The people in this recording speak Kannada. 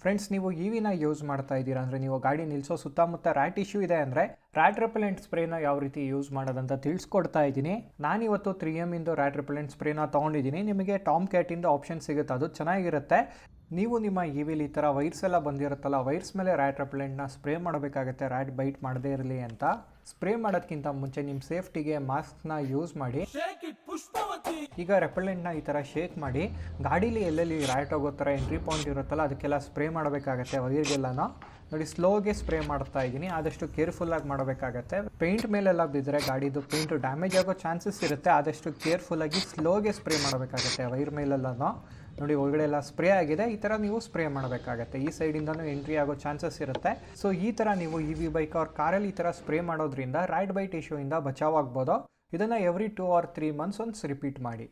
ಫ್ರೆಂಡ್ಸ್, ನೀವು ಇವಿನ ಯೂಸ್ ಮಾಡ್ತಾ ಇದ್ದೀರಾ ಅಂದರೆ ನೀವು ಗಾಡಿ ನಿಲ್ಲಿಸೋ ಸುತ್ತಮುತ್ತ ರ್ಯಾಟ್ ಇಶ್ಯೂ ಇದೆ ಅಂದರೆ ರ್ಯಾಟ್ ರೆಪಲೆಂಟ್ ಸ್ಪ್ರೇನ ಯಾವ ರೀತಿ ಯೂಸ್ ಮಾಡೋದಂತ ತಿಳಿಸ್ಕೊಡ್ತಾ ಇದ್ದೀನಿ. ನಾನಿವತ್ತು 3M ಇಂದು ರ್ಯಾಟ್ ರೆಪಲೆಂಟ್ ಸ್ಪ್ರೇನ ತೊಗೊಂಡಿದ್ದೀನಿ. ನಿಮಗೆ ಟಾಮ್ ಕ್ಯಾಟಿಂದ ಆಪ್ಷನ್ ಸಿಗುತ್ತೆ, ಅದು ಚೆನ್ನಾಗಿರುತ್ತೆ. ನೀವು ನಿಮ್ಮ ಇವಿಲಿ ಈ ಥರ ವೈರ್ಸ್ ಎಲ್ಲ ಬಂದಿರುತ್ತಲ್ಲ, ವೈರ್ಸ್ ಮೇಲೆ ರ್ಯಾಟ್ ರೆಪಲೆಂಟ್ನ ಸ್ಪ್ರೇ ಮಾಡಬೇಕಾಗತ್ತೆ, ರ್ಯಾಟ್ ಬೈಟ್ ಮಾಡದೇ ಇರಲಿ ಅಂತ. ಸ್ಪ್ರೇ ಮಾಡೋದಕ್ಕಿಂತ ಮುಂಚೆ ನಿಮ್ಮ ಸೇಫ್ಟಿಗೆ ಮಾಸ್ಕ್ನ ಯೂಸ್ ಮಾಡಿ. ಈಗ ರೆಪಲೆಂಟ್ನ ಈ ಥರ ಶೇಕ್ ಮಾಡಿ ಗಾಡೀಲಿ ಎಲ್ಲೆಲ್ಲಿ ರ್ಯಾಟ್ ಹೋಗೋ ಥರ ಎಂಟ್ರಿ ಪಾಯಿಂಟ್ ಇರುತ್ತಲ್ಲ ಅದಕ್ಕೆಲ್ಲ ಸ್ಪ್ರೇ ಮಾಡಬೇಕಾಗತ್ತೆ. ವೈರ್ಗೆಲ್ಲನೂ ನೋಡಿ ಸ್ಲೋಗೆ ಸ್ಪ್ರೇ ಮಾಡ್ತಾ ಇದ್ದೀನಿ, ಆದಷ್ಟು ಕೇರ್ಫುಲ್ಲಾಗಿ ಮಾಡಬೇಕಾಗತ್ತೆ. ಪೇಂಟ್ ಮೇಲೆಲ್ಲ ಬಿದ್ದರೆ ಗಾಡಿದು ಪೇಂಟ್ ಡ್ಯಾಮೇಜ್ ಆಗೋ ಚಾನ್ಸಸ್ ಇರುತ್ತೆ, ಆದಷ್ಟು ಕೇರ್ಫುಲ್ಲಾಗಿ ಸ್ಲೋಗೆ ಸ್ಪ್ರೇ ಮಾಡಬೇಕಾಗತ್ತೆ. ವೈರ್ ಮೇಲೆಲ್ಲನೂ ನೋಡಿ ಒಳಗಡೆ ಎಲ್ಲ ಸ್ಪ್ರೇ ಆಗಿದೆ, ಈ ಥರ ನೀವು ಸ್ಪ್ರೇ ಮಾಡಬೇಕಾಗತ್ತೆ. ಈ ಸೈಡಿಂದನೂ ಎಂಟ್ರಿ ಆಗೋ ಚಾನ್ಸಸ್ ಇರುತ್ತೆ. ಸೊ ಈ ಥರ ನೀವು ಇವಿ ಬೈಕ್ ಅವ್ರ ಕಾರಲ್ಲಿ ಈ ಥರ ಸ್ಪ್ರೇ ಮಾಡೋದ್ರಿಂದ ರ್ಯಾಟ್ ಬೈಟ್ ಇಶ್ಯೂಯಿಂದ ಬಚಾವಾಗ್ಬೋದು. ಇದನ್ನು every 2 or 3 months once repeat ಮಾಡಿ.